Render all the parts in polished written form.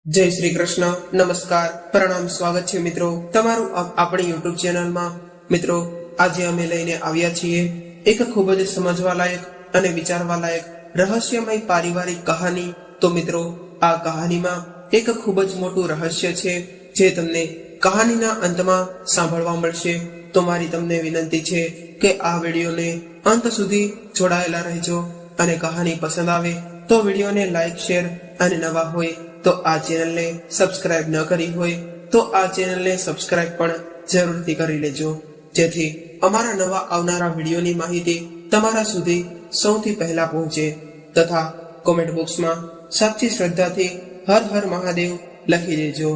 જય શ્રી કૃષ્ણ, નમસ્કાર, પ્રણામ, સ્વાગત છે મિત્રો તમારું આપણી યુટ્યુબ ચેનલમાં। મિત્રો, આજે અમે લઈને આવ્યા છીએ એક ખૂબ જ સમજવા લાયક અને વિચારવા લાયક રહસ્યમય પારિવારિક કહાની। તો મિત્રો, આ કહાનીમાં એક ખૂબ જ મોટું રહસ્ય છે જે તમને કહાનીના અંતમાં સાંભળવા મળશે। તો મારી તમને વિનંતી છે કે આ વિડીયોને અંત સુધી જોડાયેલા રહેજો અને કહાની પસંદ આવે તો વિડીયોને લાઈક, શેર અને નવા હોય તો આ ચેનલને સબસ્ક્રાઇબ ન કરી હોય તો આ ચેનલને સબસ્ક્રાઇબ પણ જરૂરથી કરી લેજો, જેથી અમારા નવા આવનારા વિડીયોની માહિતી તમારા સુધી સૌથી પહેલા પહોંચે। તથા કોમેન્ટ બોક્સમાં સાચી શ્રદ્ધાથી હર હર મહાદેવ લખી દેજો,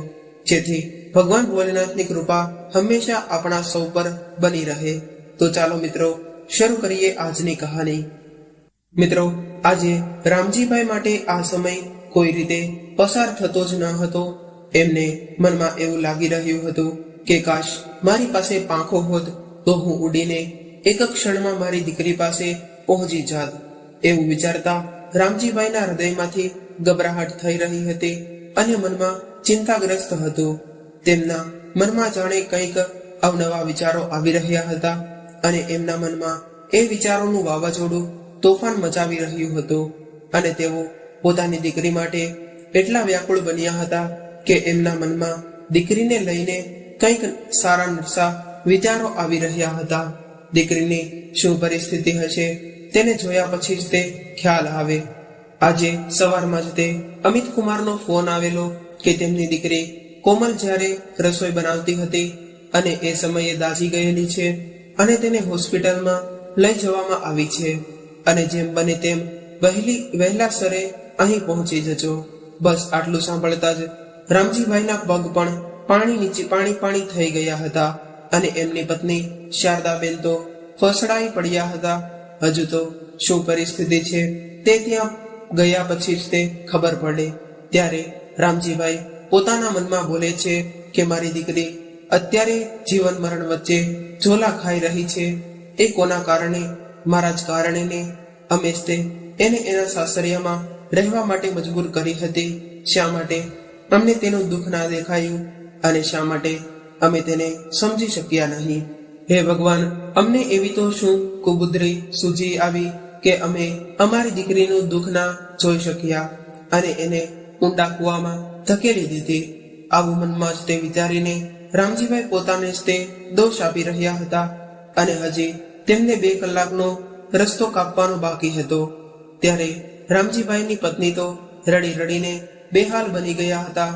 જેથી ભગવાન ભોલેનાથની કૃપા હંમેશા આપણા સૌ પર બની રહે। તો ચાલો મિત્રો, શરૂ કરીએ આજની કહાની। મિત્રો, આજે રામજીભાઈ માટે આ સમય કોઈ રીતે પસાર થતો જ ન હતો। એમને મનમાં એવું લાગી રહ્યું હતું કે કાશ મારી પાસે પાંખો હોત તો હું ઉડીને એક ક્ષણમાં મારી દીકરી પાસે પહોંચી જાત। એવું વિચારતા રામજીભાઈના હૃદયમાંથી ગભરાહટ થઈ રહી હતી અને મનમાં ચિંતાગ્રસ્ત હતું। તેમના મનમાં જાણે કંઈક અવનવા વિચારો આવી રહ્યા હતા અને એમના મનમાં એ વિચારોનું વાવાઝોડું તોફાન મચાવી રહ્યું હતું અને તેઓ પોતાની દીકરી માટે એટલા વ્યાકુળ બન્યા હતા કે એમના મનમાં દીકરીને લઈને કંઈક સારા નરસા વિચારો આવી રહ્યા હતા। દીકરીની શું પરિસ્થિતિ હશે તેને જોયા પછી જ તે ખ્યાલ આવે। આજે સવારમાં જ તે અમિત કુમારનો ફોન આવેલો કે તેમની દીકરી કોમલ જ્યારે રસોઈ બનાવતી હતી અને એ સમયે દાઝી ગયેલી છે અને તેને હોસ્પિટલમાં લઈ જવામાં આવી છે અને જેમ બને તેમ વહેલાસરે અહીં પહોંચી જજો। બસ આટલું સાંભળતા જ રામજીભાઈના પગ પણ પાણી થઈ ગયા હતા અને એમની પત્ની શારદાબેન તો ફસડાઈ પડ્યા હતા। હજુ તો શું પરિસ્થિતિ છે તે ત્યાં ગયા પછી જ તે ખબર પડે। ત્યારે રામજીભાઈ પોતાના મનમાં બોલે છે કે મારી દીકરી અત્યારે જીવન મરણ વચ્ચે ઝોલા ખાઈ રહી છે। એ કોના કારણે? મારા જ કારણે ને। અમે જ તે એને એના સાસરિયામાં રહેવા માટે મજબૂર કરી હતી। શા માટે અમને તેનું દુઃખ ના દેખાયું અને શા માટે અમે તેને સમજી શક્યા નહીં? હે ભગવાન, અમને એવી તો શું કુબુદ્રી સૂજી આવી કે અમે અમારી દીકરીનું દુઃખ ના જોઈ શક્યા અને એને ઊંડા કૂવામાં ધકેલી દીધી। આવું મનમાં જ તે વિચારીને રામજીભાઈ પોતાને જ તે દોષ આપી રહ્યા હતા અને હજી તેમને 2 કલાકનો રસ્તો કાપવાનો બાકી હતો। ત્યારે રામજીભાઈની પત્ની તો રડી રડીને બેહાલ બની ગયા હતા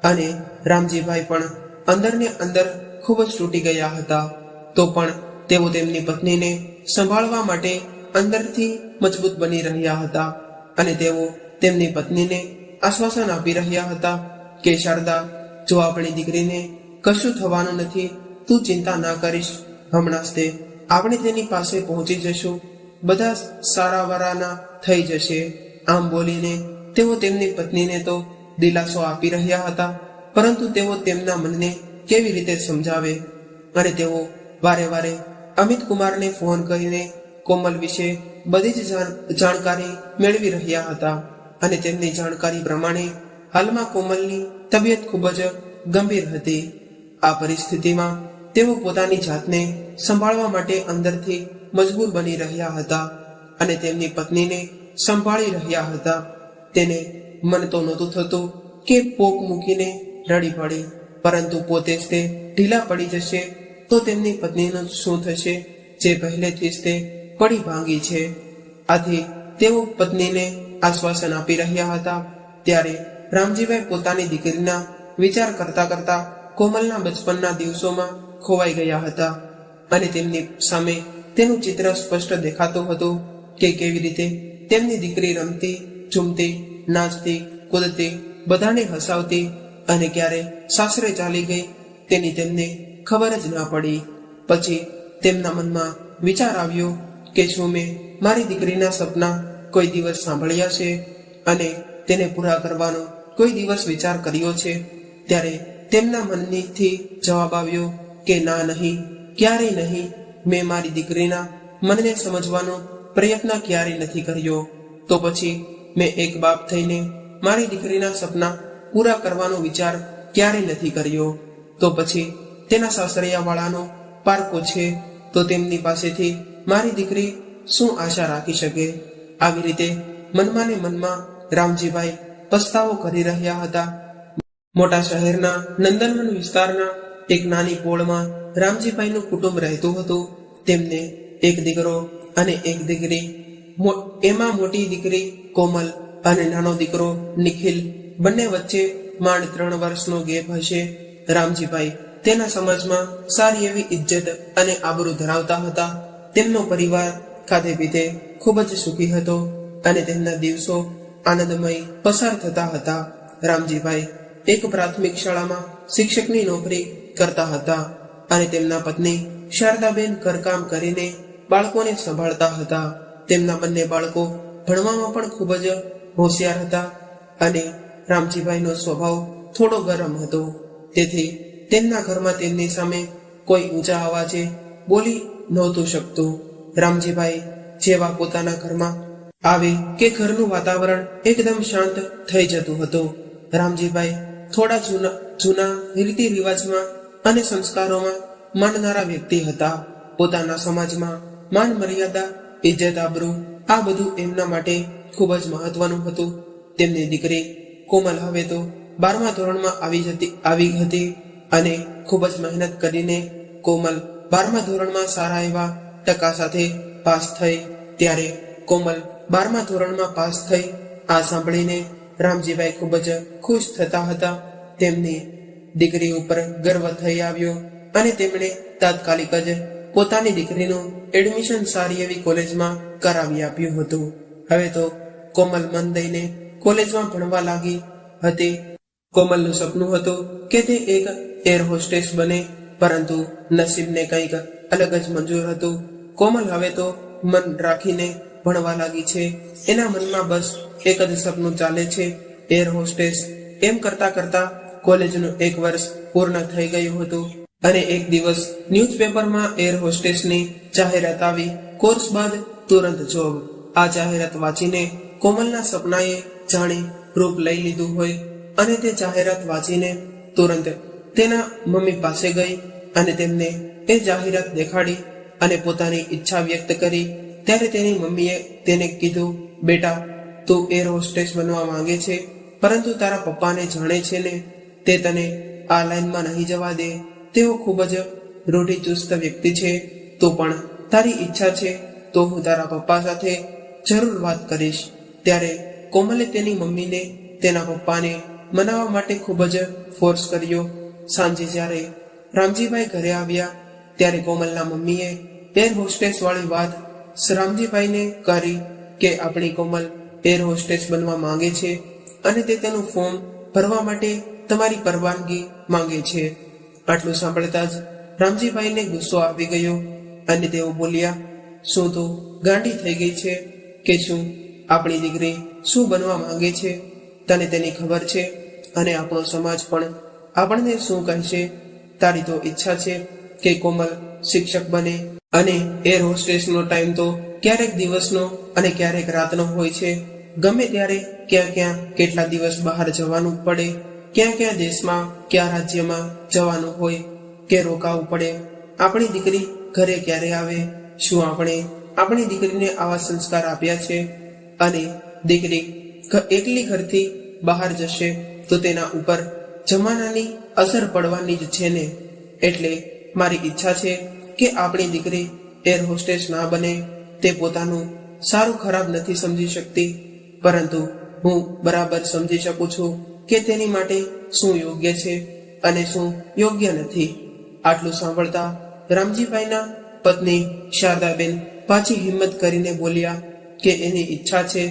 અને રામજીભાઈ પણ અંદરને અંદર ખૂબ જ તૂટી ગયા હતા। તો પણ તેઓ તેમની પત્નીને સંભાળવા માટે અંદરથી મજબૂત બની રહ્યા હતા અને તેઓ તેમની પત્નીને આશ્વાસન આપી રહ્યા હતા કે શારદા, જો આપણી દીકરીને કશું થવાનું નથી, તું ચિંતા ના કરીશ, હમણાં જ તે આપણે તેની પાસે પહોંચી જશું, બધા સારા વરાના થઈ જશે। આમ બોલીને તેઓ તેમની પત્નીને તો દિલાસો આપી રહ્યા હતા, પરંતુ તેઓ તેમના મનને કેવી રીતે સમજાવે? અને તેઓ વારે વારે અમિત કુમારને ફોન કરીને કોમલ વિશે બધી જ જાણકારી મેળવી રહ્યા હતા અને તેમની જાણકારી પ્રમાણે હાલમાં કોમલની તબિયત ખૂબ જ ગંભીર હતી। આ પરિસ્થિતિમાં તેઓ પોતાની જાતને સંભાળવા માટે અંદરથી મજબૂર બની રહ્યા હતા અને તેમની પત્નીને સંભાળી રહ્યા હતા। તેને મન તો નહોતું થતું કે પોક મૂકીને રડી પડે, પરંતુ પોતે જ તે ઢીલા પડી જશે તો તેમની પત્નીનું શું થશે જે પહેલેથી જ તે પડી ભાંગી છે। આથી તેઓ પત્નીને આશ્વાસન આપી રહ્યા હતા। ત્યારે રામજીભાઈ પોતાની દીકરીના વિચાર કરતા કરતા કોમલના બચપનના દિવસોમાં ખોવાઈ ગયા હતા અને તેમની સામે તેનું ચિત્ર સ્પષ્ટ દેખાતું હતું કે કેવી રીતે તેમની દીકરી રમતી, ઝૂમતી, નાચતી, કૂદતી, બધાને હસાવતી અને ક્યારે સાસરે ચાલી ગઈ તેની તેમને ખબર જ ના પડી। પછી તેમના મનમાં વિચાર આવ્યો કે શું મેં મારી દીકરીના સપના કોઈ દિવસ સાંભળ્યા છે અને તેને પૂરા કરવાનો કોઈ દિવસ વિચાર કર્યો છે? ત્યારે તેમના મનથી જવાબ આવ્યો કે ના, નહીં, ક્યારેય નહીં। મેં મારી દીકરીના મનને સમજવાનો પ્રયત્ન ક્યારેય નથી કર્યો। તો પછી મેં એક બાપ થઈને મારી દીકરીના સપના પૂરા કરવાનો વિચાર ક્યારેય નથી કર્યો. તો પછી તેના સાસરિયાવાળાનો પારકો છે, તો તેમની પાસેથી મારી દીકરી શું આશા રાખી શકે? આવી રીતે મનમાં ને મનમાં રામજીભાઈ પસ્તાવો કરી રહ્યા હતા. મોટા શહેરના નંદનવન વિસ્તારના એક નાની પોળમાં રામજીભાઈનું કુટુંબ રહેતું હતું. તેમને એક દીકરો અને એક દીકરી. એમાં મોટી દીકરી કોમલ અને નાનો દીકરો નિખિલ. બંને વચ્ચે માંડ 3 વર્ષનો ગેપ હશે. રામજીભાઈ તેના સમાજમાં સારી એવી ઇજ્જત અને આબરૂ ધરાવતા હતા. તેમનો પરિવાર ખાધે પીધે ખૂબ જ સુખી હતો અને તેમના દિવસો આનંદમય પસાર થતા હતા. રામજીભાઈ એક પ્રાથમિક શાળામાં શિક્ષકની નોકરી કરતા હતા અને તેમના પત્ની શારદાબેન ઘરકામ કરીને બાળકોને સંભાળતા હતા. તેમના બંને બાળકો ભણવામાં પણ ખૂબ જ હોશિયાર હતા અને રામજીભાઈનો સ્વભાવ થોડો ગરમ હતો. તેથી તેમના ઘરમાં તેમની સામે કોઈ ઊંચા અવાજે બોલી નહોતું શકતું. રામજીભાઈ જેવા પોતાના ઘરમાં આવે કે ઘરનું વાતાવરણ એકદમ શાંત થઈ જતું હતું. રામજીભાઈ થોડા જૂના રીતિ રિવાજમાં અને સંસ્કારોમાં માનનારા વ્યક્તિ હતા. પોતાના સમાજમાં માન મર્યાદા, ઇજ્જત, આબરૂ આ બધું એમના માટે ખૂબ જ મહત્વનું હતું. તેમની દીકરી કોમલ હવે તો 12મા ધોરણમાં આવી હતી અને ખૂબ જ મહેનત કરીને કોમલ 12મા ધોરણમાં સારા એવા ટકા સાથે પાસ થઈ. ત્યારે કોમલ 12મા ધોરણમાં પાસ થઈ. આ સાંભળીને રામજીભાઈ ખૂબ જ ખુશ થતા હતા. તેમની દીકરી ઉપર ગર્વ થઈ આવ્યો અને તેમણે તાત્કાલિક જ પોતાની દીકરીનું એડમિશન સારી એવી કોલેજમાં કરાવી આપ્યું હતું. હવે તો કોમલ મન દઈને કોલેજમાં ભણવા લાગી હતી. કોમલનું સપનું હતું કે તે એક એર હોસ્ટેસ બને, પરંતુ નસીબને કંઈક અલગ જ મંજૂર હતું. કોમલ હવે તો મન રાખીને ભણવા લાગી છે. એના મનમાં બસ એક જ સપનું ચાલે છે, એર હોસ્ટેસ. એમ કરતા કરતા કોલેજનું 1 વર્ષ પૂર્ણ થઈ ગયું હતું અને એક દિવસ ન્યૂઝપેપરમાં એર હોસ્ટેસની જાહેરાત આવી. કોર્સ બાદ તુરંત જોબ. આ જાહેરાત વાંચીને કોમલના સપનાએ જાણે રૂપ લઈ લીધું હોય અને તે જાહેરાત વાંચીને તુરંત તેના મમ્મી પાસે ગઈ અને તેમને એ જાહેરાત દેખાડી અને પોતાની ઈચ્છા વ્યક્ત કરી. ત્યારે તેની મમ્મીએ તેને કીધું, બેટા, તું એર હોસ્ટેસ બનવા માંગે છે, પરંતુ તારા પપ્પાને જાણે છે ને, તે તને આ લાઈનમાં નહીં જવા દે. તેઓ ખૂબ જ રૂઢિચુસ્ત વ્યક્તિ છે. તો પણ તારી ઈચ્છા છે તો હું તારા પપ્પા સાથે જરૂર વાત કરીશ. ત્યારે કોમલે તેની મમ્મીને તેના પપ્પાને મનાવવા માટે ખૂબ જ ફોર્સ કર્યો. સાંજે જ્યારે રામજીભાઈ ઘરે આવ્યા ત્યારે કોમલના મમ્મીએ એર હોસ્ટેસ વાળી વાત રામજીભાઈને કરી કે આપણી કોમલ એર હોસ્ટેસ બનવા માંગે છે અને તે તેનું ફોર્મ ભરવા માટે તમારી પરવાનગી માંગે છે. આટલું સાંભળતા જ રામજીભાઈને ગુસ્સો આવી ગયો અને તેઓ બોલ્યા, શું તું ગાંડી થઈ ગઈ છે કે શું? આપણી દીકરી શું બનવા માંગે છે તને તેની ખબર છે? અને આપણો સમાજ પણ આપણને શું કહેશે? તારી તો ઈચ્છા છે કે કોમલ શિક્ષક બને અને એર હોસ્ટેસનો ટાઈમ તો ક્યારેક દિવસનો અને ક્યારેક રાતનો હોય છે. ગમે ત્યારે ક્યાં કેટલા દિવસ બહાર જવાનું પડે, ક્યાં દેશમાં કયા રાજ્યમાં જવાનું હોય કે રોકાવું પડે. આપણી દીકરી ઘરે ક્યારે આવે? શું આપણે આપણી દીકરીને આવા સંસ્કાર આપ્યા છે? અને દીકરી એકલી ઘરથી બહાર જશે તો તેના ઉપર જમાનાની અસર પડવાની જ છે ને. એટલે મારી ઈચ્છા છે કે આપણી દીકરી એર હોસ્ટેસ ના બને. તે પોતાનું સારું ખરાબ નથી સમજી શકતી, પરંતુ હું બરાબર સમજી શકું છું કે તેની માટે શું યોગ્ય છે અને શું યોગ્ય નથી. આટલું સાંભળતા રામજીભાઈના પત્ની શારદાબેન પાછી હિંમત કરીને બોલ્યા કે એની ઈચ્છા છે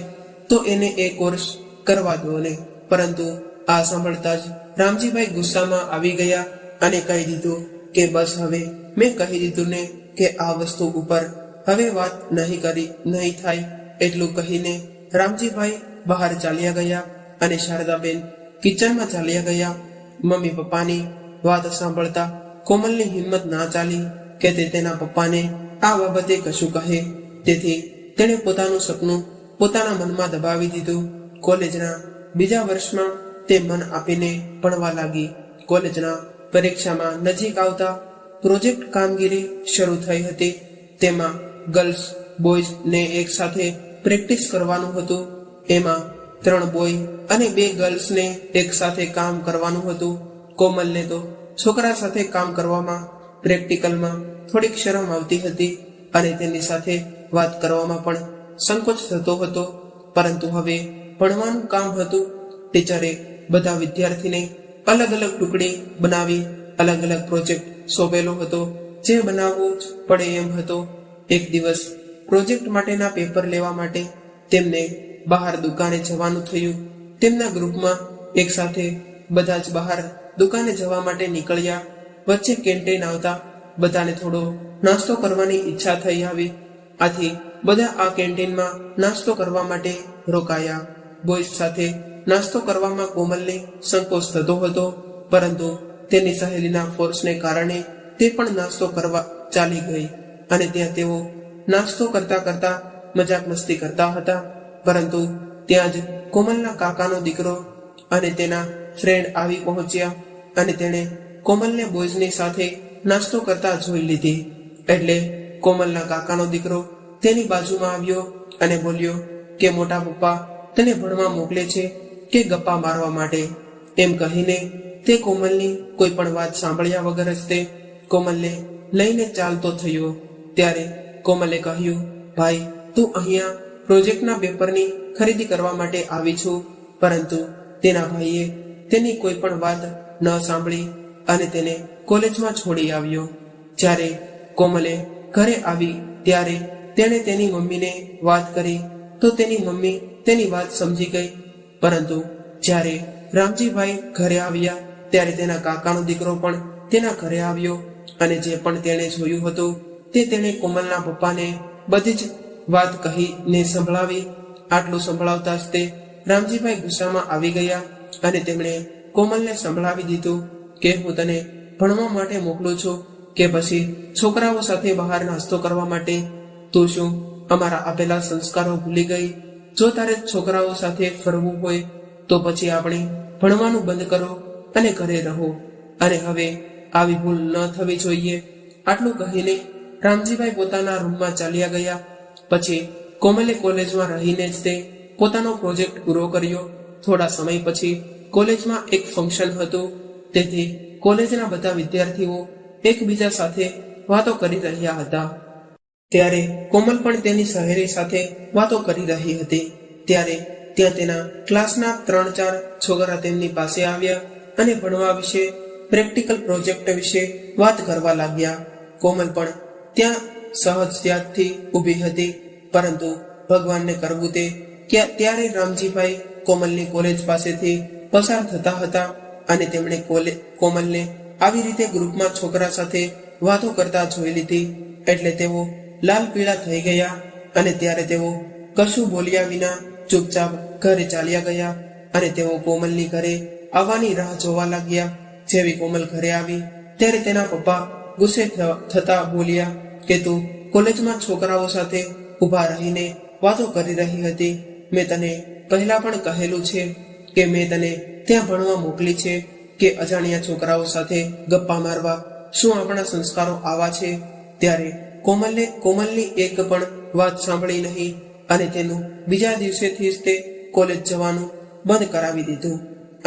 તો એને એ કોર્સ કરવા દો ને. પરંતુ આ સાંભળતા જ રામજીભાઈ ગુસ્સામાં આવી ગયા અને કહી દીધું કે બસ, હવે મેં કહી દીધું ને કે આ વસ્તુ ઉપર હવે વાત નહીં થાય. એટલું કહીને રામજીભાઈ બહાર ચાલ્યા ગયા અને શારદાબેન કિચનમાં ચાલ્યા ગયા. મમ્મી પપ્પાની વાત સાંભળતા કોમલની હિંમત ના ચાલી કે તે તેના પપ્પાને આ બાબતે કશું કહે. તેથી તેણે પોતાનું સપનું પોતાના મનમાં દબાવી દીધું. કોલેજના બીજા વર્ષમાં તે મન આપીને ભણવા લાગી. કોલેજના પરીક્ષામાં નજીક આવતા પ્રોજેક્ટ કામગીરી શરૂ થઈ હતી. તેમાં ગર્લ્સ બોયઝ ને એક સાથે પ્રેક્ટિસ કરવાનું હતું. એમાં 3 બોય અને 2 ગર્લ્સને એક સાથે કામ કરવાનું હતું. કોમલને તો છોકરા સાથે કામ કરવામાં પ્રેક્ટિકલમાં થોડીક શરમ આવતી હતી અને તેની સાથે વાત કરવામાં પણ સંકોચ થતો હતો. પરંતુ હવે ભણવાનું કામ હતું. ટીચરે બધા વિદ્યાર્થીને અલગ અલગ ટુકડી બનાવી અલગ અલગ પ્રોજેક્ટ સોંપેલો હતો, જે બનાવવો જ પડે એમ હતો. એક દિવસ પ્રોજેક્ટ માટેના પેપર લેવા માટે તેમને બહાર દુકાને જવાનું થયું. તેમના ગ્રુપમાં એક સાથે બધા જ બહાર દુકાને જવા માટે નીકળ્યા. વચ્ચે કેન્ટીન આવતા બધાને થોડો નાસ્તો કરવાની ઈચ્છા થઈ આવી. આથી બધા આ કેન્ટીનમાં નાસ્તો કરવા માટે રોકાયા. બોયઝ સાથે નાસ્તો કરવામાં કોમલને સંકોચ થતો હતો, પરંતુ તેની સહેલીના ફોર્સને કારણે તે પણ નાસ્તો કરવા ચાલી ગઈ અને ત્યાં તેઓ નાસ્તો કરતા કરતા મજાક મસ્તી કરતા હતા. પરંતુ ત્યાં જ કોમલના કાકાનો દીકરો અને તેના ફ્રેન્ડ આવી પહોંચ્યા અને તેણે કોમલને બોયઝની સાથે નાસ્તો કરતા જોઈ લીધી. એટલે કોમલના કાકાનો દીકરો તેની બાજુમાં આવ્યો અને બોલ્યો કે મોટા પપ્પા તને ભણવા મોકલે છે કે ગપ્પા મારવા માટે? એમ કહીને તે કોમલની કોઈ પણ વાત સાંભળ્યા વગર જ તે કોમલને લઈને ચાલતો થયો. ત્યારે કોમલે કહ્યું, ભાઈ તું અહીંયા પ્રોજેક્ટના પેપરની ખરીદી કરવા માટે આવી છું. પરંતુ તેના ભાઈએ તેની કોઈ પણ વાત ન સાંભળી અને તેને કોલેજમાં છોડી આવ્યો. જ્યારે કોમલે ઘરે આવી ત્યારે તેણે તેની મમ્મીને વાત કરી તો તેની મમ્મી તેની વાત સમજી ગઈ. પરંતુ જ્યારે રામજીભાઈ ઘરે આવ્યા ત્યારે તેના કાકાનો દીકરો પણ તેના ઘરે આવ્યો અને જે પણ તેણે જોયું હતું તે તેણે કોમલના પપ્પાને બધી જ વાત કહીને સંભળાવી. આટલું સંભળાવતા જ તે રામજીભાઈ ગુસ્સામાં આવી ગયા અને તેમણે કોમલને સંભળાવી દીધું કે હું તને ભણવા માટે મોકલું છું કે પછી છોકરાઓ સાથે બહાર નાસ્તો કરવા માટે? તું શું અમારા આપેલા સંસ્કારો ભૂલી ગઈ? જો તારે છોકરાઓ સાથે ફરવું હોય તો પછી આપણે ભણવાનું બંધ કરો અને ઘરે રહો, અને હવે આવી ભૂલ ન થવી જોઈએ. આટલું કહીને રામજીભાઈ પોતાના રૂમમાં ચાલ્યા ગયા. પછી કોમલે કોલેજમાં રહીને જ તે પોતાનો પ્રોજેક્ટ પૂરો કર્યો. થોડા સમય પછી કોલેજમાં એક ફંક્શન હતું, તેથી કોલેજના બધા વિદ્યાર્થીઓ એકબીજા સાથે વાતો કરી રહ્યા હતા. ત્યારે કોમલ પણ તેની સહેલી સાથે વાતો કરી રહી હતી. ત્યારે ત્યાં તેના ક્લાસના 3-4 છોકરા તેમની પાસે આવ્યા અને ભણવા વિશે, પ્રેક્ટિકલ પ્રોજેક્ટ વિશે વાત કરવા લાગ્યા. કોમલ પણ ત્યાં સહજતાથી ઊભી હતી, પરંતુ ભગવાનને કરવું તે ત્યારે રામજીભાઈ કોમલની કોલેજ પાસેથી પસાર થતા હતા અને તેમણે કોમલને આવી રીતે ગ્રુપમાં છોકરા સાથે વાતો કરતા જોઈ લીધી. એટલે તેઓ લાલ પીળા થઈ ગયા અને ત્યારે તેઓ કશું બોલ્યા વિના ચૂપચાપ ઘરે ચાલ્યા ગયા અને તેઓ કોમલની ઘરે આવવાની રાહ જોવા લાગ્યા. જેવી કોમલ ઘરે આવી ત્યારે તેના પપ્પા ગુસ્સે થતા બોલ્યા કે તું કોલેજમાં છોકરાઓ સાથે ઊભા રહીને વાતો કરી રહી હતી. મેં તને પહેલા પણ કહેલું છે કે મેં તને ત્યાં ભણવા મોકલી છે કે અજાણ્યા છોકરાઓ સાથે ગપ્પા મારવા? શું આપણા સંસ્કારો આવા છે? ત્યારે કોમલની એક પણ વાત સાંભળી નહીં અને તેનું બીજા દિવસેથી જ તે કોલેજ જવાનું બંધ કરાવી દીધું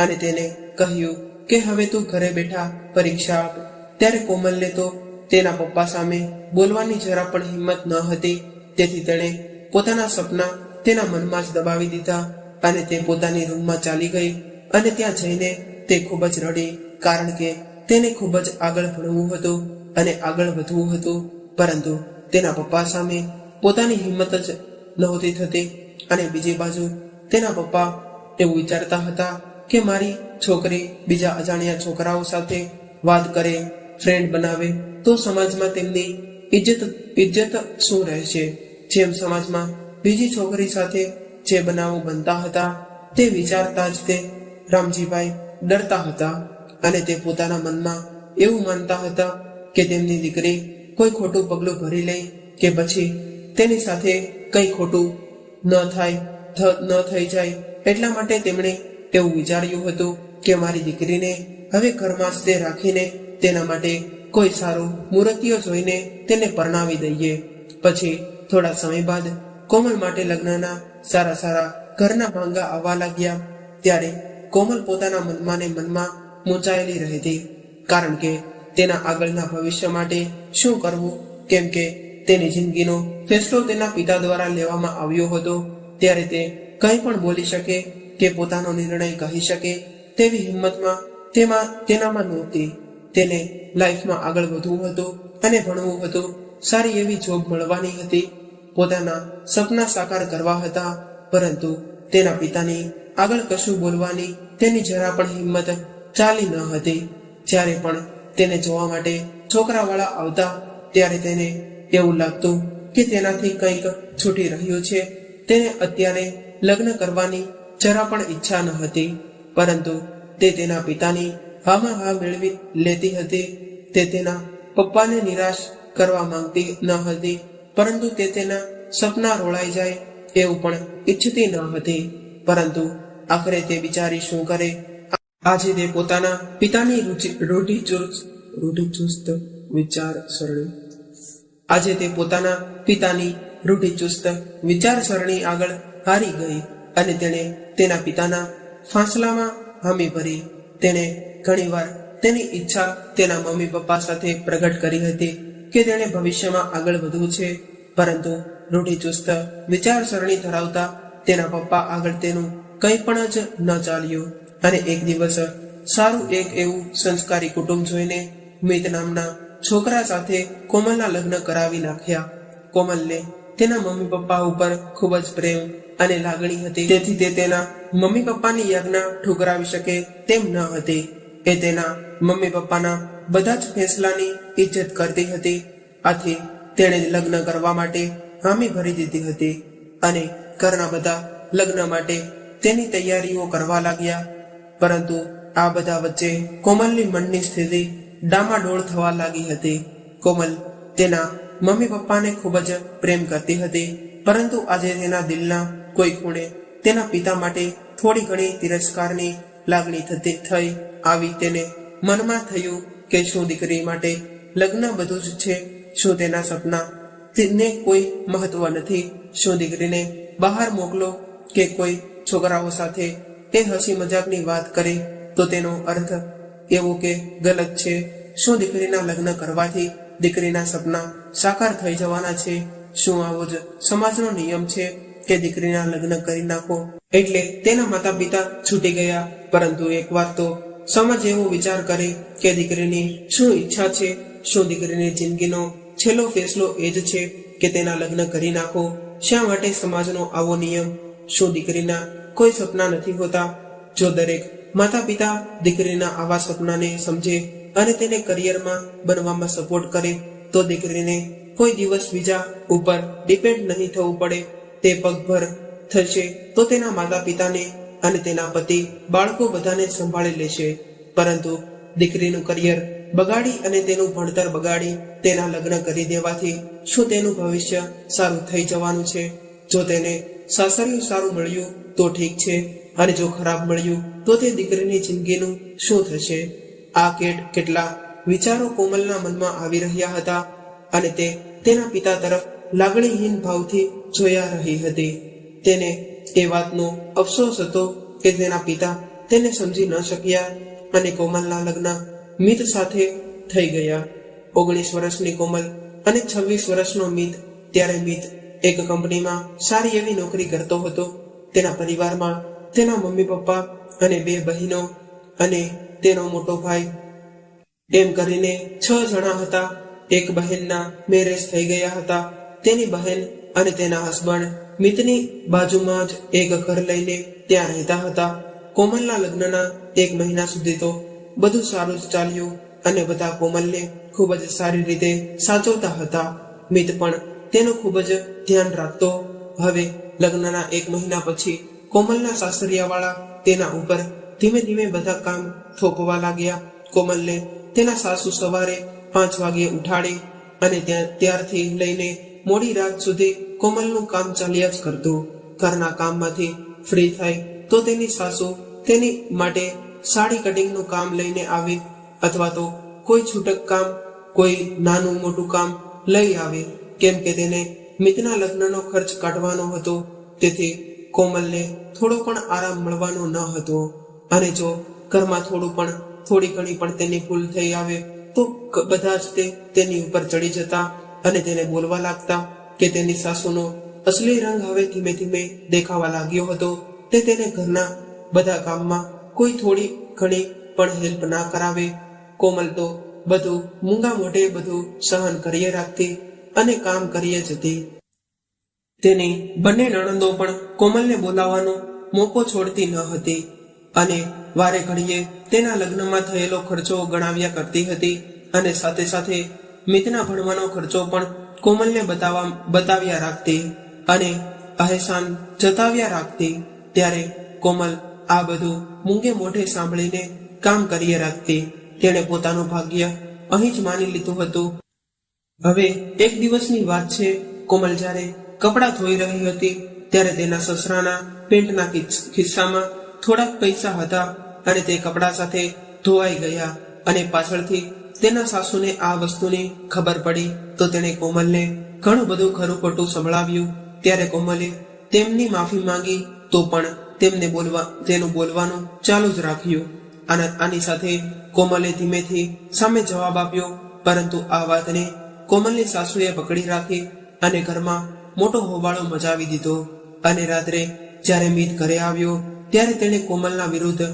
અને તેને કહ્યું કે હવે તું ઘરે બેઠા પરીક્ષા આપ. ત્યારે કોમલને તો તેના પપ્પા સામે બોલવાની જરા પણ હિંમત ન હતી, તેથી તેણે પોતાના સપના તેના મનમાં જ દબાવી દીધા અને તે પોતાની રૂમમાં ચાલી ગઈ અને ત્યાં જઈને તે ખૂબ જ રડી, કારણ કે તેને ખૂબ જ આગળ ભણવું હતું અને આગળ વધવું હતું. પરંતુ તેના પપ્પા સામે પોતાની હિંમત જ નહોતી થતી. અને બીજી બાજુ તેના પપ્પા એવું વિચારતા હતા કે મારી છોકરી બીજા અજાણ્યા છોકરાઓ સાથે વાત કરે, ફ્રેન્ડ બનાવે તો સમાજમાં તેમની ઇજ્જત શું રહેશે? જેમ સમાજમાં બીજી છોકરી સાથે જે બનાવો બનતા હતા તે વિચારતા જ તે રામજીભાઈ ડરતા હતા અને તે પોતાના મનમાં એવું માનતા હતા કે તેમની દીકરી કોઈ ખોટું પગલું ભરી લે કે પછી તેની સાથે કંઈ ખોટું ન થઈ જાય, એટલા માટે તેમણે એવું વિચાર્યું હતું કે મારી દીકરીને હવે ઘરમાં જ તે રાખીને તેના માટે કોઈ સારું મુહૂર્તિઓ જોઈને તેને પરણાવી દઈએ. પછી થોડા સમય બાદ કોમલ માટે લગ્નના સારા ઘરના માંગા આવવા લાગ્યા. ત્યારે કોમલ પોતાના મનમાં ને મનમાં મૂંઝાયેલી રહેતી, કારણ કે તેના આગળના ભવિષ્ય માટે શું કરવું, કેમ કે તેની જિંદગીનો ફેસલો તેના પિતા દ્વારા લેવામાં આવ્યો હતો. ત્યારે તે કંઈ પણ બોલી શકે કે પોતાનો નિર્ણય કહી શકે તેવી હિંમતમાં તેનામાં નહોતી. તેને લાઈફમાં આગળ વધવું હતું અને ભણવું હતું, સારી એવી જોબ મળવાની હતી, પોતાના સપના સાકાર કરવા હતા. પરંતુ તેના પિતાની આગળ કશું બોલવાની તેની જરા પણ હિંમત ચાલી ન હતી. જ્યારે પણ તેને જોવા માટે છોકરાવાળા આવતા ત્યારે તેને એવું લાગતું કે તેનાથી કંઈક છૂટી રહ્યું છે. તેને અત્યારે લગ્ન કરવાની જરા પણ ઈચ્છા ન હતી, પરંતુ તે તેના પિતાની હામાં હા મેળવી લેતી હતી. તે તેના પપ્પાને નિરાશ કરવા માંગતી ન હતી, પરંતુ તે તેના સપના રોળાઈ જાય એવું પણ ઈચ્છતી ન હતી. પરંતુ આખરે તે બિચારી શું કરે? આજે તે પોતાના પિતાની રૂઢિચુસ્ત વિચારસરણી આગળ હારી ગઈ અને તેણે તેના પિતાના ફાંસલામાં હામી ભરી. તેણે ઘણીવાર તેની ઈચ્છા તેના મમ્મી પપ્પા સાથે પ્રગટ કરી હતી કે તેણે ભવિષ્યમાં આગળ વધવું છે, પરંતુ રૂઢિચુસ્ત વિચારસરણી ધરાવતા તેના પપ્પા આગળ તેનું કંઈ પણ જ ન ચાલ્યું. અને એક દિવસ સારું એક એવું સંસ્કારી કુટુંબ જોઈને મિત નામના છોકરા સાથે કોમલના લગ્ન કરાવી નાખ્યા. કોમલને તેના મમ્મી પપ્પા ઉપર ખૂબ જ પ્રેમ અને લાગણી હતી, તેથી તે તેના મમ્મી પપ્પાની યાજ્ઞા ઠુકરાવી શકે તેમ ન હતી. એ તેના મમ્મી પપ્પાના બધા જ ફેસલાની ઇજ્જત કરતી હતી. આથી તેણે લગ્ન કરવા માટે હામી ભરી દીધી હતી અને ઘરના બધા લગ્ન માટે તેની તૈયારીઓ કરવા લાગ્યા. પરંતુ આ બધા વચ્ચે કોમલની મનની સ્થિતિ ડામાડોળ થવા લાગી હતી. કોમલ તેના મમ્મી પપ્પાને ખૂબ જ પ્રેમ કરતી હતી, પરંતુ આજે તેના દિલના કોઈ ખૂણે તેના પિતા માટે થોડી ઘણી તિરસ્કારની લાગણી થઈ આવી. તેને મનમાં થયું કે શું દીકરી માટે લગ્ન બધું જ છે? શું તેના સપના તેને કોઈ મહત્વ નથી? શું દીકરીને બહાર મોકલો કે કોઈ છોકરાઓ સાથે એ હસી મજાકની વાત કરે તો તેનો અર્થ એવો કે ગલત છે? શું દીકરીના લગ્ન કરવાથી દીકરીના સપના સાકાર થઈ જવાના છે? શું આવો જ સમાજનો નિયમ છે કે દીકરીના લગ્ન કરી નાખો એટલે તેના માતા પિતા છૂટી ગયા? પરંતુ એક વાત તો સમજ એવો વિચાર કરે કે દીકરીની શું ઈચ્છા છે? શું દીકરીની જિંદગીનો છેલ્લો ફેસલો એ જ છે કે તેના લગ્ન કરી નાખો? શા માટે સમાજનો આવો નિયમ? શું દીકરીના કોઈ સપના નથી હોતા? જો દરેક માતા પિતા દીકરીના આવા સપનાને સમજે અને તેને કરિયરમાં બનવામાં સપોર્ટ કરે તો દીકરીને કોઈ દિવસ બીજા ઉપર ડિપેન્ડ નહીં થવું પડે. તે પગભર થશે તો તેના માતા પિતાને અને તેના પતિ બાળકો બધાને સંભાળી લેશે. પરંતુ દીકરીનું કરિયર બગાડી અને તેનું ભણતર બગાડી તેના લગ્ન કરી દેવાથી શું તેનું ભવિષ્ય સારું થઈ જવાનું છે? જો તેને સાસરિયું સારું મળ્યું તો ઠીક છે, અને જો ખરાબ મળ્યું તો તે દીકરીની જિંદગીનું શું થશે? આ કેટલા વિચારો કોમલના મનમાં આવી રહ્યા હતા અને તે તેના પિતા તરફ લાગણીહીન ભાવથી જોયા રહી હતી. તેને એ વાતનો અફસોસ હતો કે તેના પિતા તેને સમજી ન શક્યા અને કોમલના લગ્ન મિત સાથે થઈ ગયા. 19 વર્ષની કોમલ અને 26 વર્ષનો મિત. ત્યારે મિત એક કંપનીમાં સારી એવી નોકરી કરતો હતો. તેના પરિવારમાં તેના મમ્મી પપ્પા અને 2 બહેનો અને તેનો મોટો ભાઈ, એમ કરીને 6 જણા હતા. એક બહેનના મેરેજ થઈ ગયા હતા. તેની બહેન અને તેના હસબન્ડ મિતની બાજુમાં જ એક ઘર લઈને ત્યાં રહેતા હતા. કોમલના લગ્નના 1 મહિના સુધી તો બધું સારું જ ચાલ્યું અને બધા કોમલને ખૂબ જ સારી રીતે સાચવતા હતા. મિત પણ તેનું ખૂબ જ ધ્યાન રાખતો. હવે લગ્નના 1 મહિના પછી કોમલના સાસરિયાવાળા તેના ઉપર ધીમે ધીમે બધા કામ થોપવા લાગ્યા. કોમલને તેના સાસુ સવારે 5 વાગે ઉઠાડે અને ત્યારથી લઈને મોડી રાત સુધી કોમલનું કામ ચાલ્યા જ કરતું. ઘરના કામમાંથી ફ્રી થાય તો તેની સાસુ તેની માટે સાડી કટિંગનું કામ લઈને આવે અથવા તો કોઈ છૂટક કામ, કોઈ નાનું મોટું કામ લઈ આવે, કેમ કે તેને મિતના લગ્નનો ખર્ચ કાઢવાનો હતો. તેથી કોમલને થોડો પણ આરામ મળવાનો ન હતો. અને જો ઘરમાં થોડી ઘણી પણ તેની ભૂલ થઈ આવે તો બધા જ તેની ઉપર ચડી જતા અને તેને બોલવા લાગતા કે તેની સાસુનો અસલી રંગ હવે ધીમે ધીમે દેખાવા લાગ્યો હતો. તે તેને ઘરના બધા કામમાં કોઈ થોડી ઘણી પણ હેલ્પ ના કરાવે. કોમલ તો બધું મૂંગા મોઢે બધું સહન કરીએ રાખતી અને કામ કરીએ જતી. તેની બંને નણંદો પણ કોમલને બોલાવવાનો મોકો છોડતી ન હતી અને વારે ઘડીએ તેના લગ્નમાં થયેલો ખર્ચો ગણાવ્યા કરતી હતી અને સાથે સાથે મિતના ભણવાનો ખર્ચો પણ કોમલને બતાવ્યા રાખતી અને અહેસાન જતાવ્યા રાખતી. ત્યારે કોમલ આ બધું મૂંગે મોઢે સાંભળીને કામ કરીએ રાખતી. તેણે પોતાનું ભાગ્ય અહીં જ માની લીધું હતું. હવે એક દિવસની વાત છે. કોમલ જ્યારે કપડાં ધોઈ રહી હતી ત્યારે તેના સસરાના પેન્ટના ખિસ્સામાં થોડાક પૈસા હતા અને તે કપડા સાથે ધોવાઈ ગયા અને પાછળથી તેના સાસુને આ વસ્તુની ખબર પડી તો તેણે કોમલને ઘણું બધું ખરું ખોટું સંભળાવ્યું. ત્યારે કોમલે તેમની માફી માંગી તો પણ તેનું બોલવાનું ચાલુ જ રાખ્યું. અને આની સાથે કોમલે ધીમેથી સામે જવાબ આપ્યો, પરંતુ આ વાતને કોમલની સાસુએ પકડી રાખી અને ઘરમાં મોટો હોબાળો મચાવી દીધો. અને રાત્રે જ્યારે મિત ઘરે આવ્યો ત્યારે તેણે કોમલના વિરુદ્ધ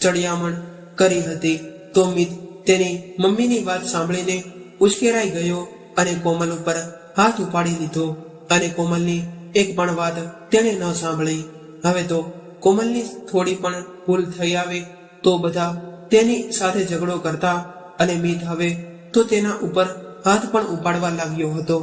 ચડિયામણ કરી હતી. તો મિત તેની મમ્મીની વાત સાંભળીને ઉશ્કેરાઈ ગયો અને કોમલ ઉપર હાથ ઉપાડી દીધો અને કોમલની એક પણ વાત તેણે ન સાંભળી. હવે તો કોમલની થોડી પણ ભૂલ થઈ આવે તો બધા તેની સાથે ઝઘડો કરતા અને મિત હવે તો તેના ઉપર હાથ પણ ઉપાડવા લાગ્યો હતો.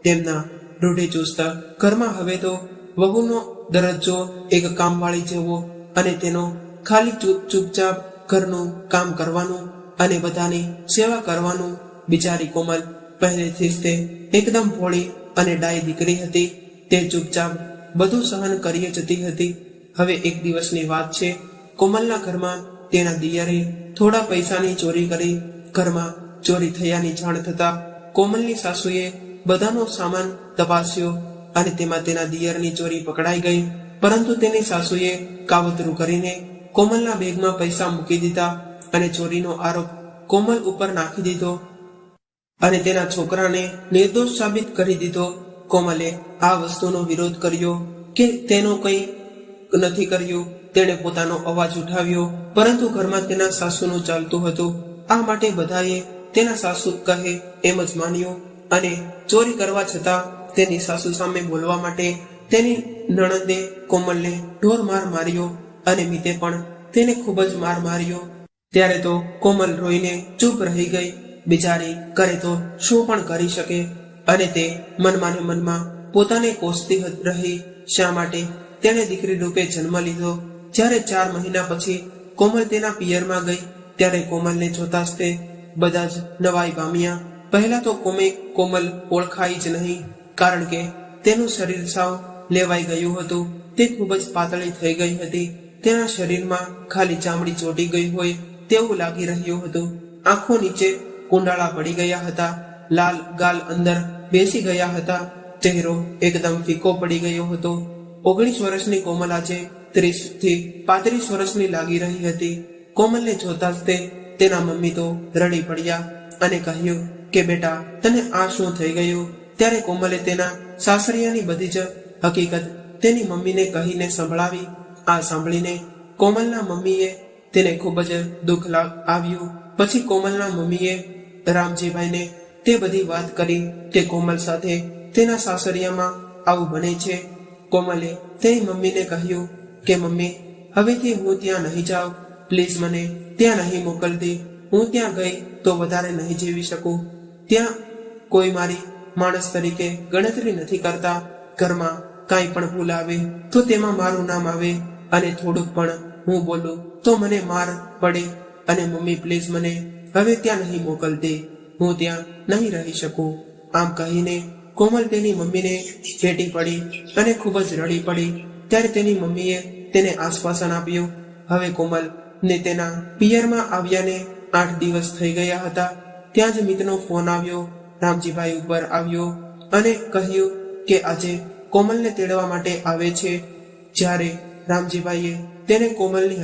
તેમના રૂઢિચુસ્ત ઘરમાં હવે તો વહુનો દરજ્જો એક કામવાળી જેવો અને તેનો ખાલી ચૂપચાપ ઘરનું કામ કરવાનું અને બધાની સેવા કરવાનું. બિચારી કોમલ પહેલેથી જ તે એકદમ ભોળી અને ડાય દીકરી હતી. તે ચૂપચાપ બધું સહન કરી જતી હતી. હવે એક દિવસની વાત છે. કોમલના ઘરમાં તેના દિયરે થોડા પૈસાની ચોરી કરી. ઘરમાં ચોરી થયાની જાણ થતા કોમલની સાસુએ બધાનો સામાન તપાસ્યો અને તેમાં તેના દિયરની ચોરી પકડાઈ ગઈ. પરંતુ તેની સાસુએ કાવતરું કરીને કોમલના બેગમાં પૈસા મૂકી દીધા અને ચોરીનો આરોપ કોમલ ઉપર નાખી દીધો અને તેના છોકરાને નિર્દોષ સાબિત કરી દીધો. કોમલે આ વસ્તુનો વિરોધ કર્યો કે તેનો કંઈ નથી કર્યું. તેણે પોતાનો અવાજ ઉઠાવ્યો, પરંતુ ઘરમાં તેના સાસુનું ચાલતું હતું. આ માટે બધાએ તેના સાસુ કહે એમ જ માન્યું અને ચોરી કરવા છતાં તેની સાસુ સામે બોલવા માટે તેની નણંદે કોમલને ઢોર માર માર્યો અને મિતે પણ તેને ખૂબ જ માર માર્યો. ત્યારે તો કોમલ રોઈને ચૂપ રહી ગઈ. બિચારી કરે તો શું પણ કરી શકે અને તે મનમાં ને મનમાં પોતાને કોસતી રહી શા માટે તેણે દીકરી રૂપે જન્મ લીધો. જ્યારે 4 મહિના પછી કોમલ તેના પિયરમાં ગઈ ત્યારે કોમલને જોતા જ તે બધા જ નવાઈ પામ્યા. પહેલા તો કોમલ ઓળખાઈ જ નહીં, કારણ કે તેનું શરીર સાવ લેવાઈ ગયું હતું. તે ખૂબ જ પાતળી થઈ ગઈ હતી. તેના શરીરમાં ખાલી ચામડી ચોટી ગઈ હોય તેવું લાગી રહ્યું હતું. આંખો નીચે કુંડાળા પડી ગયા હતા. લાલ ગાલ અંદર બેસી ગયા હતા. ચહેરો એકદમ ફીકો પડી ગયો હતો. 19 વર્ષની કોમલ આજે 30 થી 35 વર્ષની લાગી રહી હતી. કોમલને જોતા જ તેના મમ્મી તો રડી પડ્યા અને કહ્યું કે બેટા, તને આ શું થઈ ગયું? ત્યારે કોમલે તેના સાસરિયાની બધી જ હકીકત તેની મમ્મીને કહીને સંભળાવી. આ સાંભળીને કોમલના મમ્મીએ તેને ખૂબ જ દુઃખ આવ્યું. પછી કોમલના મમ્મીએ રામજીભાઈને તે બધી વાત કરી કે કોમલ સાથે તેના સાસરિયામાં આવું બને છે. કોમલે તેની મમ્મીને કહ્યું કે મમ્મી, હવેથી હું ત્યાં નહીં જાઉં. પ્લીઝ મને ત્યાં નહીં મોકલતી. હું ત્યાં ગઈ તો વધારે નહીં જીવી શકું. ત્યાં કોઈ મારી માણસ તરીકે ગણતરી નથી કરતા. ઘરમાં કાંઈ પણ ભૂલ આવે તો તેમાં મારું નામ આવે અને થોડુંક પણ હું બોલું તો મને માર પડે. અને મમ્મી પ્લીઝ મને હવે ત્યાં નહીં મોકલતી. હું ત્યાં નહીં રહી શકું. આમ કહીને કોમલ તેની મમ્મીને ભેટી પડી અને ખૂબ જ રડી પડી. ત્યારે તેની મમ્મીએ તેને આશ્વાસન આપ્યું હવે કોમલ ને તેના પિયરમાં આવ્યાને 8 દિવસ થઈ ગયા હતા. ત્યાં જ મિતનો ફોન આવ્યો. રામજીભાઈ ઉપર આવ્યો અને કહ્યું કે આજે કોમલને તેડવા માટે આવે છે. જ્યારે રામજીભાઈએ તેને કોમલની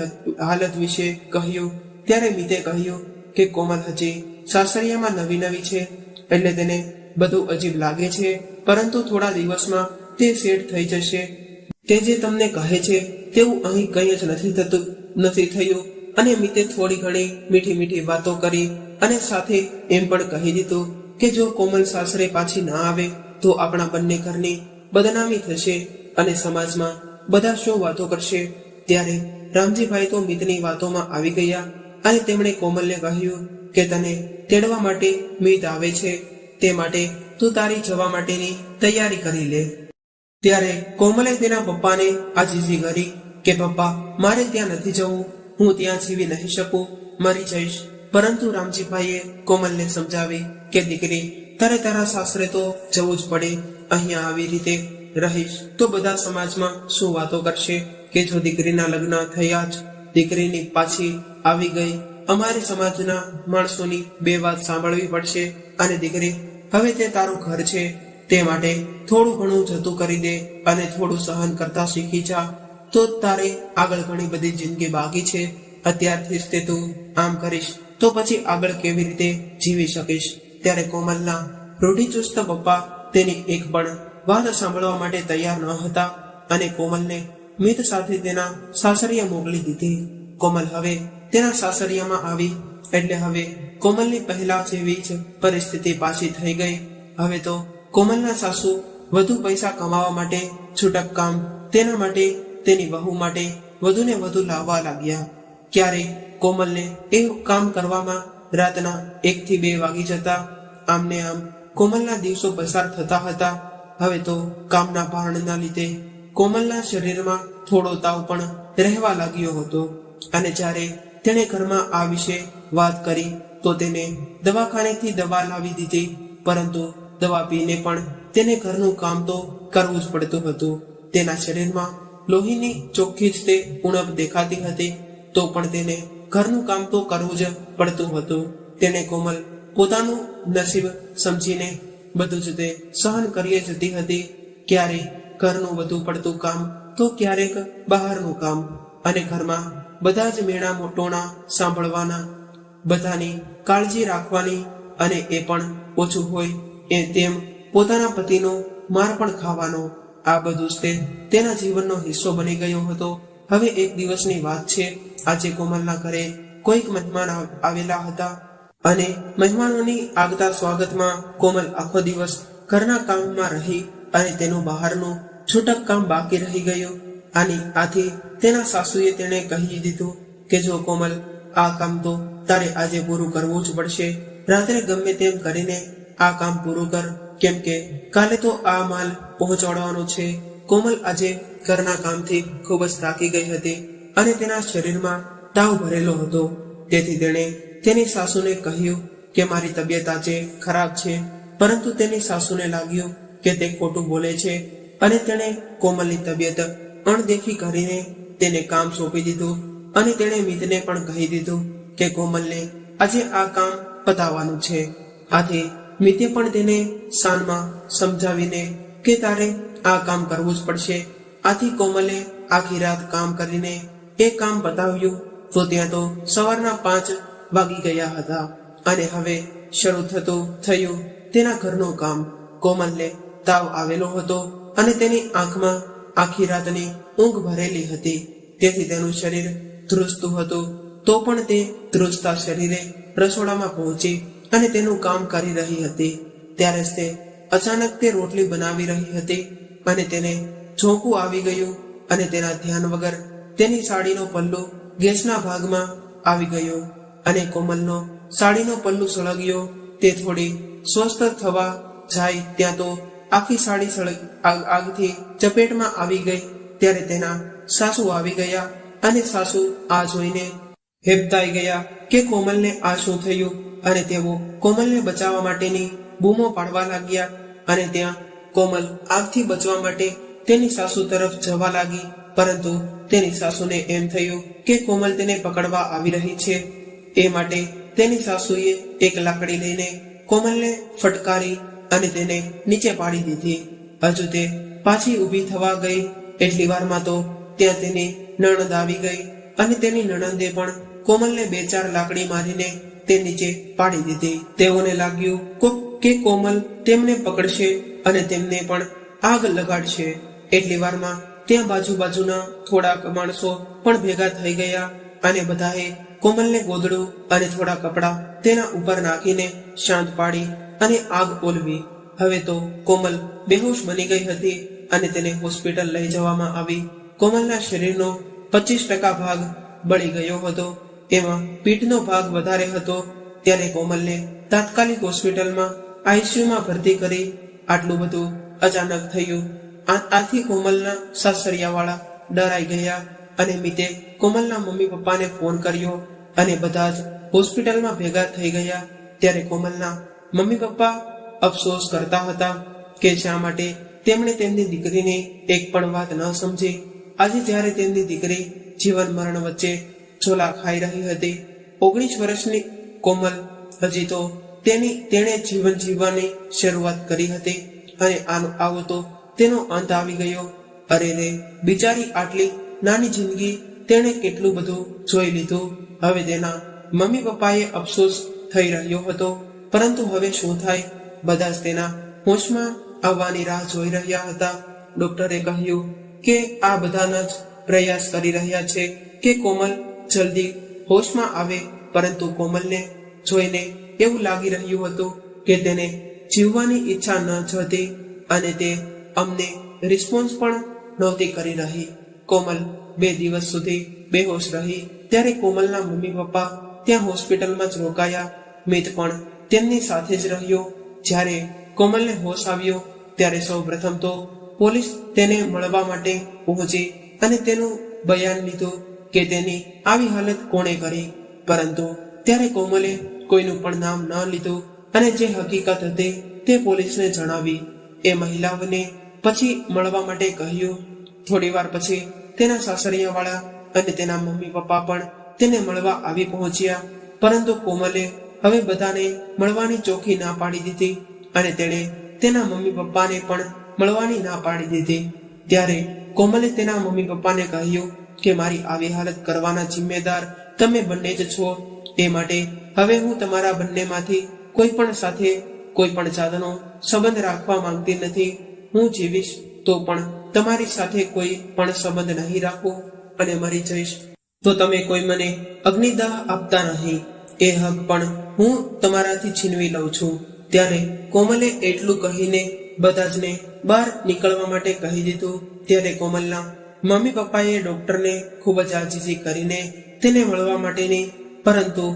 હાલત વિશે કહ્યું ત્યારે મિતે કહ્યું કે કોમલ હજી સાસરિયામાં નવી છે, એટલે તેને બધું અજીબ લાગે છે, પરંતુ થોડા દિવસમાં તે સેટ થઈ જશે. તે જે તમને કહે છે તેવું અહીં કંઈ જ નથી થયું. અને મિતે થોડી ઘણી મીઠી વાતો કરી અને સાથે એમ પણ કહી દીધું કે જો કોમલ સાસરે પાછી ના આવે તો આપણા બંને ઘરની બદનામી થશે અને સમાજમાં બધા શું વાતો કરશે. ત્યારે રામજીભાઈ તો મિતની વાતોમાં આવી ગયા અને તેમણે કોમલને કહ્યું કે તને તેડવા માટે મિત આવે છે, તે માટે તું તારી જવા માટેની તૈયારી કરી લે. ત્યારે કોમલે તેના પપ્પાને આજીજી કરી કે પપ્પા, મારે ત્યાં નથી જવું, હું ત્યાં જીવી નહીં શકું, મરી જઈશ. પરંતુ રામજીભાઈએ કોમલને સમજાવી કે દીકરી, તારે તારા સાસરે તો જવું જ પડે. અહીંયા આવી રીતે રહીશ તો બધા સમાજમાં શું વાતો કરશે કે જો દીકરીના લગ્ન થયા જ દીકરીની પાછી આવી ગઈ. અમારી સમાજના માણસોની બે વાત સાંભળવી પડશે. અને દીકરી, હવે તે તારું ઘર છે, તે માટે થોડું ઘણું જતું કરી દે અને થોડું સહન કરતા શીખી જા, તો તારે આગળ ઘણી બધી જિંદગી બાકી છે. અત્યારથી જ તે તું આમ કરીશ તો પછી આગળ કેવી રીતે જીવી શકીશ. ત્યારે કોમલના રૂઢિચુસ્ત પપ્પા તેની એક પણ વાત સાંભળવા માટે તૈયાર ન હતા અને કોમલને મિત સાથે તેના સાસરિયા મોકલી દીધી. કોમલ હવે તેના સાસરિયામાં આવી એટલે હવે કોમલની પહેલા જેવી જ પરિસ્થિતિ પાછી થઈ ગઈ. હવે તો કોમલના સાસુ વધુ પૈસા કમાવા માટે છૂટક કામ તેના માટે તેની વહુ માટે વધુ ને વધુ લાવવા લાગ્યા. ક્યારે કોમલને એ કામ કરવામાં રાતના 1 થી 2 વાગી જતા. આમને આમ કોમલના દિવસો પસાર થતા હતા. હવે તો કામના ભારણના લીધે કોમલના શરીરમાં થોડો તાવ પણ રહેવા લાગ્યો હતો. અને જ્યારે તેણે ઘરમાં આ વિશે વાત કરી તો તેને દવાખાનેથી દવા લાવી દીધી, પરંતુ દવા પીને પણ તેને ઘરનું કામ તો કરવું જ પડતું હતું. તેના શરીરમાં લોહીની ચોખ્ખી જ તે ઉણપ દેખાતી હતી, તો પણ તેને ઘરનું કામ તો કરવું જ પડતું હતું. તેને કોમલ પોતાનું નસીબ સમજીને બધું જ તે સહન કરી જતી હતી. ક્યારેક ઘરનું વધુ પડતું કામ તો ક્યારેક બહારનું કામ, અને ઘરમાં બધા જ મેણા મોટોણા સાંભળવાના, બધાની કાળજી રાખવાની, અને એ પણ ઓછું હોય એ તેમ પોતાના પતિનો માર પણ ખાવાનો. આ બધું જ તેના જીવનનો હિસ્સો બની ગયો હતો. હવે એક દિવસની વાત છે. આજે કોમલના ઘરે કોઈક મહેમાન આવેલા હતા અને મહેમાનોની આગતા સ્વાગતમાં કોમલ આખો દિવસ ઘરના કામમાં રહી અને તેનું બહારનું છૂટક કામ બાકી રહી ગયું. આથી તેના સાસુએ તેને કહી દીધું કે જો કોમલ, આ કામ તો તારે આજે પૂરું કરવું જ પડશે. રાત્રે ગમે તેમ કરીને આ કામ પૂરું કર, કેમ કે કાલે તો આ માલ પહોંચાડવાનો છે. કોમલ આજે ઘરના કામથી ખૂબ જ થાકી ગઈ હતી અને તેના શરીરમાં તાવ ભરેલો હતો. તેથી તેણે તેની સાસુને કહ્યું કે મારી તબિયત આજે ખરાબ છે. પરંતુ તેની સાસુને લાગ્યું કે તે ખોટું બોલે છે અને તેણે કોમલની તબિયત અણદેખી કરીને તેને કામ સોંપી દીધું. અને તેણે મિતને પણ કહી દીધું કે કોમલને આજે આ કામ પતાવવાનું છે. આથી મિતે પણ તેને શાનમાં સમજાવીને કે તારે આ કામ કરવું જ પડશે. આથી કોમલે આખી રાત કામ કરીને એ કામ પતાવ્યું તો ત્યાં તો સવારના 5 વાગી ગયા હતા અને હવે શરૂ થયું તેના ઘરનું કામ. કોમલને તાવ આવેલો હતો અને તેની આંખમાં આખી રાતની ઊંઘ ભરેલી હતી. તેથી તેનું શરીર ધ્રુજતું હતું. તો પણ તે ધ્રુજતા શરીરે રસોડામાં પહોંચી અને તેનું કામ કરી રહી હતી. ત્યારે જ તે અચાનક તે રોટલી બનાવી રહી હતી અને તેને ઝોકું આવી ગયું અને તેના ધ્યાન વગર તેની સાડીનો પલ્લુ ગેસના ભાગમાં આવી ગયો અને કોમલનો સાડીનો પલ્લુ સળગ્યો. તે થોડી સ્વસ્થ થવા જાય ત્યાં તો આખી સાડી આગથી ચપેટમાં આવી ગઈ. ત્યારે તેના સાસુ આવી ગયા અને સાસુ આ જોઈને હેબતાઈ ગયા કે કોમલને આ શું થયું, અને તેઓ કોમલને બચાવવા માટેની બૂમો પાડવા લાગ્યા. અને ત્યાં કોમલ આગથી બચવા માટે તેની સાસુ તરફ જવા લાગી, પરંતુ તેની સાસુને એમ થયું કે કોમલ તેને પકડવા આવી રહી છે. એ માટે તેની સાસુએ એક લાકડી લઈને કોમલને ફટકારી અને તેને નીચે પાડી દીધી. હજુ તે પાછી ઊભી થવા ગઈ એટલી વારમાં તો ત્યાં તેની નણંદ આવી ગઈ અને તેની નણંદે પણ કોમલને 2-4 લાકડી મારીને તે નીચે પાડી દીધી. તેઓને લાગ્યું કે કોમલ તેમને પકડશે અને તેમને પણ આગ લગાડશે. એટલી વારમાં ત્યાં બાજુબાજુના થોડાક માણસો પણ ભેગા થઈ ગયા અને બધાએ કોમલને ગોદડું અને થોડા કપડાં તેના ઉપર નાખીને શાંત પાડી અને આગ ઓલવી. હવે તો કોમલ બેહોશ બની ગઈ હતી અને તેને હોસ્પિટલ લઈ જવામાં આવી. કોમલના શરીરનો 25% ભાગ બળી ગયો હતો, એમાં પીઠનો ભાગ વધારે હતો. ત્યારે કોમલને તાત્કાલિક હોસ્પિટલમાં આઈસીયુમાં ભરતી કરી. આટલું બધું અચાનક થયું. આથી કોમલના સાસરિયાવાળા ડરાઈ ગયા અને મિતે કોમલના મમ્મી પપ્પાને ફોન કર્યો અને બધા જ હોસ્પિટલમાં ભેગા થઈ ગયા. ત્યારે કોમલના મમ્મી પપ્પા અફસોસ કરતા હતા કે શા માટે તેમણે તેમની દીકરીની એક પણ વાત ન સમજી. આજે જ્યારે તેમની દીકરી જીવન મરણ વચ્ચે ઝોલા ખાઈ રહી હતી, 19 વર્ષની કોમલ હજી તો તેણે જીવન જીવવાની શરૂઆત કરી હતી અને આવો તો તેનો અંત આવી ગયો. અરે રે, બિચારી આટલી નાની જિંદગી તેણે કેટલું બધું જોઈ લીધું. હવે તેના મમ્મી પપ્પાએ અફસોસ થઈ રહ્યો હતો, પરંતુ હવે શું થાય? બધા જ તેના હોશમાં આવવાની રાહ જોઈ રહ્યા હતા. ડોક્ટરે કહ્યું કે આ બધાના જ પ્રયાસ કરી રહ્યા છે કે કોમલ જલ્દી હોશમાં આવે, પરંતુ કોમલને જોઈને એવું લાગી રહ્યું હતું કે તેને જીવવાની ઈચ્છા ન જ હતી અને તે અમને રિસ્પોન્સ પણ નહોતી કરી રહી. કોમલ 2 દિવસ સુધી બેહોશ રહી. ત્યારે કોમલના મમ્મી પપ્પા ત્યાં હોસ્પિટલમાં જ રોકાયા. મિત પણ તેમની સાથે જ રહ્યો. જ્યારે કોમલને હોશ આવ્યો ત્યારે સૌ પ્રથમ તો પોલીસ તેને મળવા માટે પહોંચી અને તેનું બયાન લીધું કે તેની આવી હાલત કોણે કરી. પરંતુ ત્યારે કોમલે કોઈનું પણ નામ ન લીધું અને જે હકીકત હતી તે પોલીસને જણાવી. એ મહિલાઓને પછી મળવા માટે કહ્યું. થોડી વાર પછી તેના સાસરિયાવાળા અને તેના મમ્મી પપ્પા પણ તેને મળવા આવી પહોંચ્યા. પરંતુ કોમલે હવે બધાને મળવાની ચોખ્ખી ના પાડી દીધી અને તેણે તેના મમ્મી પપ્પાને પણ મળવાની ના પાડી દીધી. ત્યારે કોમલે તેના મમ્મી પપ્પાને કહ્યું કે મારી આવી હાલત કરવાના જિમ્મેદાર તમે બંને જ છો. એ માટે હવે હું તમારા બંનેમાંથી કોઈ પણ સાથે કોઈ પણ જાતનો સંબંધ રાખવા માંગતી નથી. હું જીવીશ તો પણ તમારી સાથે કોઈ પણ સંબંધ નહીં રાખું અને મરી જઈશ તો તમે કોઈ મને અગ્નિદાહ આપતા નહીં. એ હક પણ હું તમારાથી છીનવી લઉં છું. ત્યારે કોમલે એટલું કહીને બધા જને બહાર નીકળવા માટે કહી દીધું. ત્યારે કોમલના મમ્મી પપ્પાએ ડોક્ટરને ખૂબ જ આજીજી કરીને તેને મળવા માટેની, પરંતુ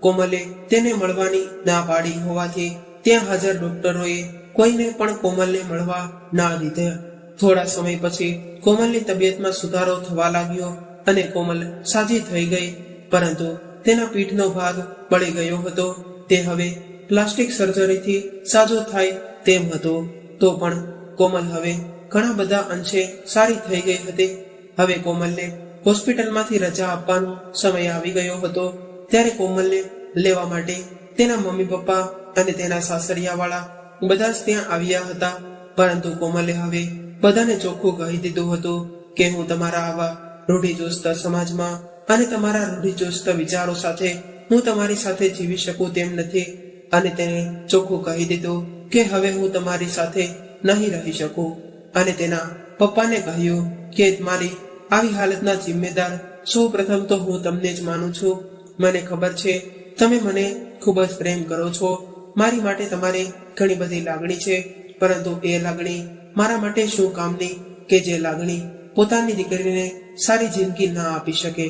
કોમલે તેને મળવાની ના પાડી હોવાથી ત્યાં હાજર ડોક્ટરોએ કોઈને પણ કોમલને મળવા ના દીધા. થોડા સમય પછી કોમલની તબિયતમાં સુધારો થવા લાગ્યો અને કોમલ સાજી થઈ ગઈ, પરંતુ તેના પીઠનો ભાગ બળી ગયો હતો. તે હવે પ્લાસ્ટિક સર્જરીથી સાજો થાય તેમ હતો. તો પણ કોમલ હવે ઘણા બધા અંશે સારી થઈ ગઈ હતી. હવે કોમલને હોસ્પિટલમાંથી રજા આપવાનો સમય આવી ગયો હતો. ત્યારે કોમલને લેવા માટે તેના મમ્મી પપ્પા અને તેના સાસરિયાવાળા બધા જ ત્યાં આવ્યા હતા. પરંતુ કોમલે હવે બધાને ચોખ્ખું કહી દીધું હતું કે હું તમારા આવા રૂઢિચુસ્ત સમાજમાં અને તમારા રૂઢિચુસ્ત વિચારો સાથે હું તમારી સાથે જીવી શકું તેમ નથી. અને તેને ચોખ્ખું કહી દીધું કે હવે હું તમારી સાથે નહીં રહી શકું. અને તેના પપ્પાને કહ્યું કે મારી આવી હાલતના જિમ્મેદાર સૌ પ્રથમ તો હું તમને જ માનું છું. મને ખબર છે તમે મને ખૂબ જ પ્રેમ કરો છો. મારી માટે તમારી ઘણી બધી લાગણી છે, પરંતુ એ લાગણી મારા માટે શું કામની કે જે લાગણી પોતાની દીકરીને સારી જિંદગી ના આપી શકે,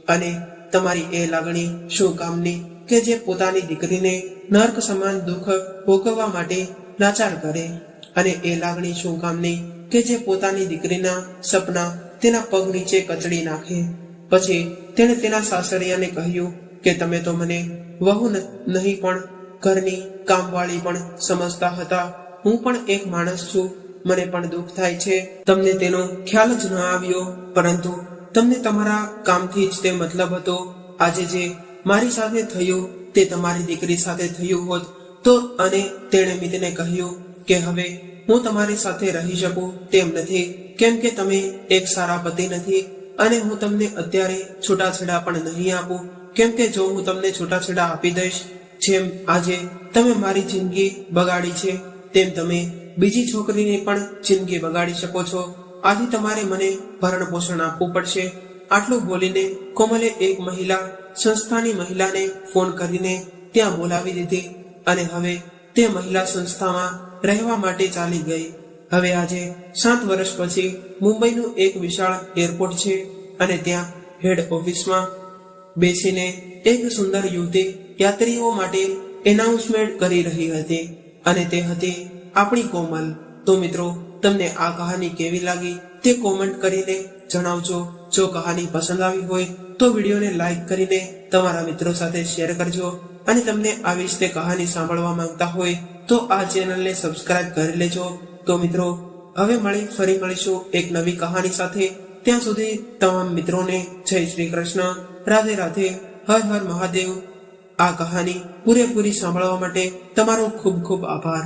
અને તમારી એ લાગણી શું કામની કે જે પોતાની દીકરીને નર્ક સમાન દુઃખ ભોગવવા માટે લાચાર કરે, અને એ લાગણી શું કામની કે જે પોતાની દીકરીના સપના તેના પગ નીચે કચડી નાખે. પછી તેણે તેના સાસરિયાને કહ્યું કે તમે તો મને વહુ નહીં પણ ઘરની કામવાળી પણ સમજતા હતા. હું પણ એક માણસ છું, મને પણ દુઃખ થાય છે. તમને તેનો ખ્યાલ જ ન આવ્યો, પરંતુ તમને તમારા કામથી જ તે મતલબ હતો. આજે જે મારી સાથે થયું તે તમારી દીકરી સાથે થયું હોત તો, અને તેણે મિતને કહ્યું કે હવે હું તમારી સાથે રહી શકું તેમ નથી, કેમ કે તમે એક સારા પતિ નથી, અને હું તમને અત્યારે છૂટાછેડા પણ નહીં આપું, કેમ કે જો હું તમને છૂટાછેડા આપી દઈશ, જેમ આજે તમે મારી જિંદગી બગાડી છે, તેમ તમે બીજી છોકરીની પણ જિંદગી બગાડી શકો છો. આથી તમારે મને ભરણ પોષણ આપવું પડશે. આટલું બોલીને કોમલે એક મહિલા સંસ્થાની મહિલાને ફોન કરીને ત્યાં બોલાવી દીધી, અને હવે તે મહિલા સંસ્થામાં રહેવા માટે ચાલી ગઈ. હવે આજે 7 વર્ષ પછી મુંબઈનું એક વિશાળ એરપોર્ટ છે, અને ત્યાં હેડ ઓફિસમાં બેસીને એક સુંદર યુવતી યાત્રીઓ માટે એનાઉન્સમેન્ટ કરી રહી હતી, અને તે હતી આપણી કોમલ. તો મિત્રો, તમને આ કહાની કેવી લાગી તે કોમેન્ટ કરીને જણાવજો. જો કહાની પસંદ આવી હોય તો વિડીયોને લાઈક કરીને તમારા મિત્રો સાથે શેર કરજો, અને તમને આવી જ તે કહાની સાંભળવા માંગતા હોય તો આ ચેનલને સબસ્ક્રાઇબ કરી લેજો. તો મિત્રો, હવે ફરી મળીશું એક નવી કહાની સાથે. ત્યાં સુધી તમામ મિત્રોને જય શ્રી કૃષ્ણ, રાધે રાધે, હર હર મહાદેવ. આ કહાની પૂરેપૂરી સાંભળવા માટે તમારો ખૂબ ખૂબ આભાર.